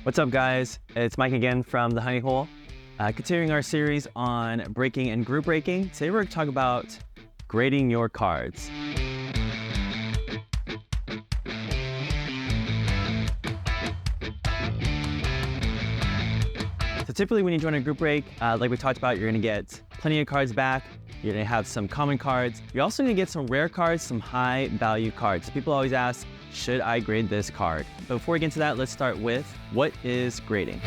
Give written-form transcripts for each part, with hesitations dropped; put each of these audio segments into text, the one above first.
What's up, guys? It's Mike again from the Honey Hole. Continuing our series on breaking and group breaking, today we're going to talk about grading your cards. So typically when you join a group break, like we talked about, you're going to get plenty of cards back. You're going to have some common cards. You're also going to get some rare cards, some high value cards. People always ask, should I grade this card? But before we get into that, let's start with, what is grading?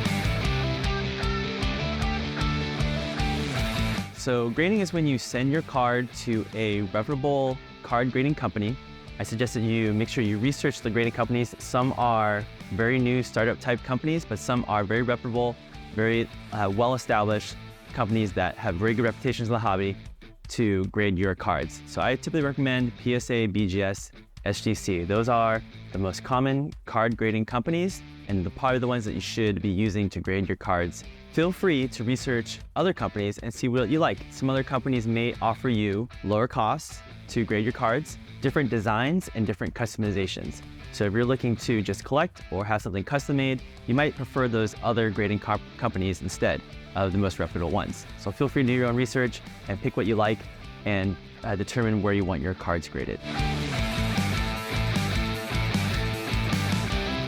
So grading is when you send your card to a reputable card grading company. I suggest that you make sure you research the grading companies. Some are very new startup type companies, but some are very reputable, very well-established companies that have very good reputations in the hobby to grade your cards. So I typically recommend PSA, BGS, SGC. Those are the most common card grading companies and probably the ones that you should be using to grade your cards. Feel free to research other companies and see what you like. Some other companies may offer you lower costs to grade your cards, different designs, and different customizations. So if you're looking to just collect or have something custom made, you might prefer those other grading companies instead of the most reputable ones. So feel free to do your own research and pick what you like and determine where you want your cards graded.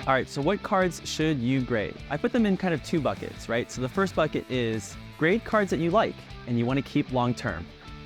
All right, so what cards should you grade? I put them in kind of two buckets, right? So the first bucket is grade cards that you like and you want to keep long term.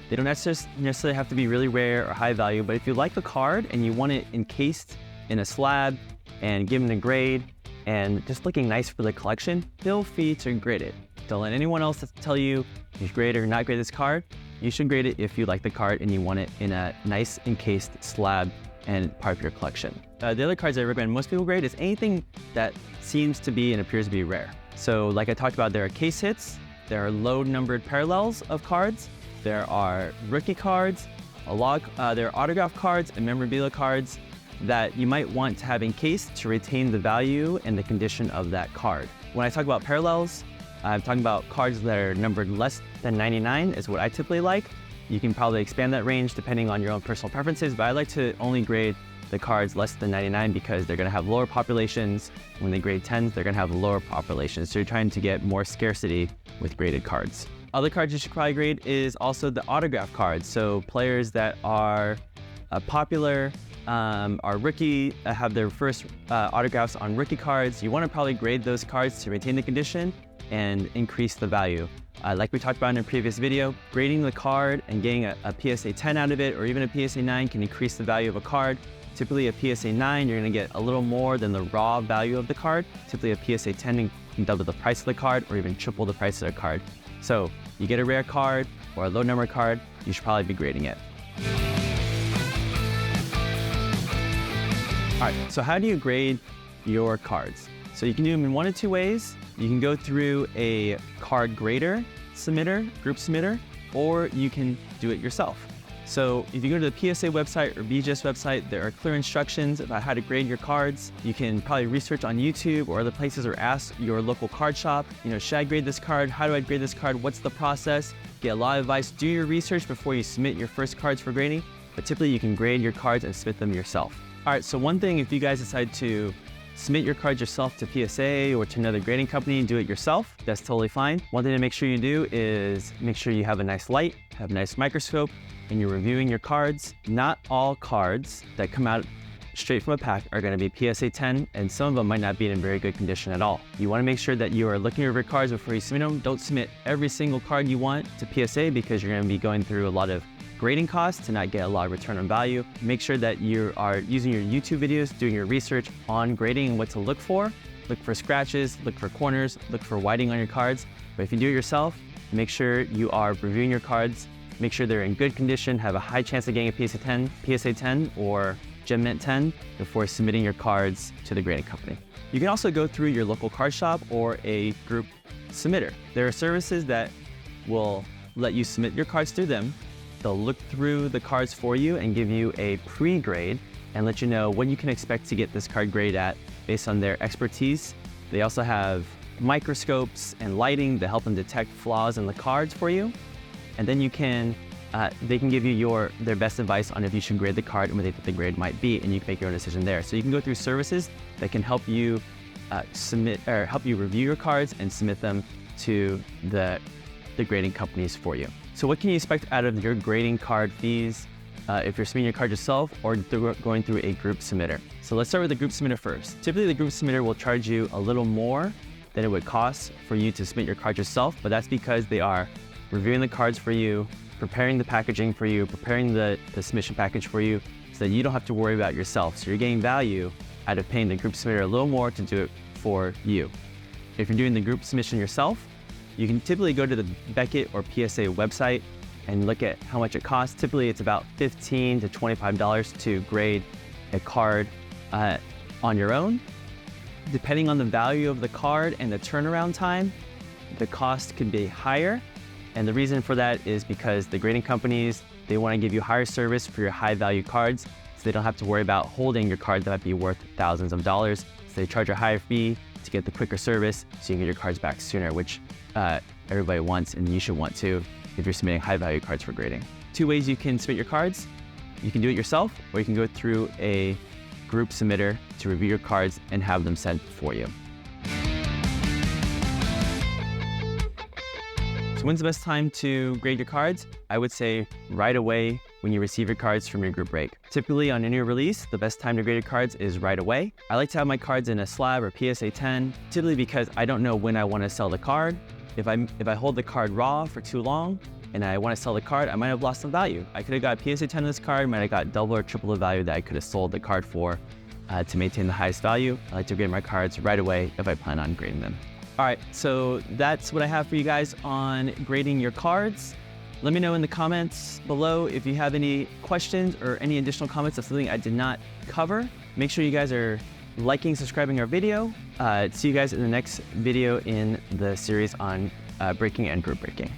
They don't necessarily have to be really rare or high value, but if you like the card and you want it encased in a slab and given a grade and just looking nice for the collection, feel free to grade it. Don't let anyone else tell you you should grade or not grade this card. You should grade it if you like the card and you want it in a nice encased slab and part of your collection. The other cards I recommend most people grade is anything that seems to be and appears to be rare. So like I talked about, there are case hits, there are low numbered parallels of cards, there are rookie cards, there are autograph cards and memorabilia cards that you might want to have encased to retain the value and the condition of that card. When I talk about parallels, I'm talking about cards that are numbered less than 99 is what I typically like. You can probably expand that range depending on your own personal preferences, but I like to only grade the cards less than 99 because they're going to have lower populations. When they grade 10s, they're going to have lower populations. So you're trying to get more scarcity with graded cards. Other cards you should probably grade is also the autograph cards. So players that are popular, are rookie, have their first autographs on rookie cards. You want to probably grade those cards to retain the condition and increase the value. Like we talked about in a previous video, grading the card and getting a PSA 10 out of it or even a PSA 9 can increase the value of a card. Typically a PSA 9, you're going to get a little more than the raw value of the card. Typically a PSA 10 can double the price of the card or even triple the price of the card. So you get a rare card or a low number card, you should probably be grading it. All right, so how do you grade your cards? So you can do them in one of two ways. You can go through a card grader, submitter, group submitter, or you can do it yourself. So if you go to the PSA website or BGS website, there are clear instructions about how to grade your cards. You can probably research on YouTube or other places or ask your local card shop, should I grade this card? How do I grade this card? What's the process? Get a lot of advice. Do your research before you submit your first cards for grading, but typically you can grade your cards and submit them yourself. All right, so one thing, if you guys decide to submit your cards yourself to PSA or to another grading company and do it yourself, that's totally fine. One thing to make sure you do is make sure you have a nice light, have a nice microscope, and you're reviewing your cards. Not all cards that come out straight from a pack are going to be PSA 10, and some of them might not be in very good condition at all. You want to make sure that you are looking over your cards before you submit them. Don't submit every single card you want to PSA because you're going to be going through a lot of grading costs to not get a lot of return on value. Make sure that you are using your YouTube videos, doing your research on grading and what to look for. Look for scratches, look for corners, look for whiting on your cards. But if you do it yourself, make sure you are reviewing your cards, make sure they're in good condition, have a high chance of getting a PSA 10 or Gem Mint 10 before submitting your cards to the grading company. You can also go through your local card shop or a group submitter. There are services that will let you submit your cards through them. They'll look through the cards for you and give you a pre-grade and let you know what you can expect to get this card grade at based on their expertise. They also have microscopes and lighting to help them detect flaws in the cards for you. And then they can give you their best advice on if you should grade the card and what they think the grade might be, and you can make your own decision there. So you can go through services that can help you submit or help you review your cards and submit them to the grading companies for you. So what can you expect out of your grading card fees if you're submitting your card yourself or going through a group submitter? So let's start with the group submitter first. Typically, the group submitter will charge you a little more than it would cost for you to submit your card yourself, but that's because they are reviewing the cards for you, preparing the packaging for you, preparing the submission package for you, so that you don't have to worry about yourself. So you're getting value out of paying the group submitter a little more to do it for you. If you're doing the group submission yourself, you can typically go to the Beckett or PSA website and look at how much it costs. Typically, it's about $15 to $25 to grade a card on your own. Depending on the value of the card and the turnaround time, the cost could be higher. And the reason for that is because the grading companies, they want to give you higher service for your high value cards, so they don't have to worry about holding your card that might be worth thousands of dollars. So they charge a higher fee to get the quicker service so you can get your cards back sooner, which everybody wants and you should want to if you're submitting high value cards for grading. 2 ways you can submit your cards. You can do it yourself, or you can go through a group submitter to review your cards and have them sent for you. So when's the best time to grade your cards? I would say right away when you receive your cards from your group break. Typically on a new release, the best time to grade your cards is right away. I like to have my cards in a slab or PSA 10, typically because I don't know when I want to sell the card. If I hold the card raw for too long and I want to sell the card, I might have lost some value. I could have got PSA 10 on this card, might have got double or triple the value that I could have sold the card for to maintain the highest value. I like to grade my cards right away if I plan on grading them. All right, so that's what I have for you guys on grading your cards. Let me know in the comments below if you have any questions or any additional comments of something I did not cover. Make sure you guys are liking, subscribing our video. See you guys in the next video in the series on breaking and group breaking.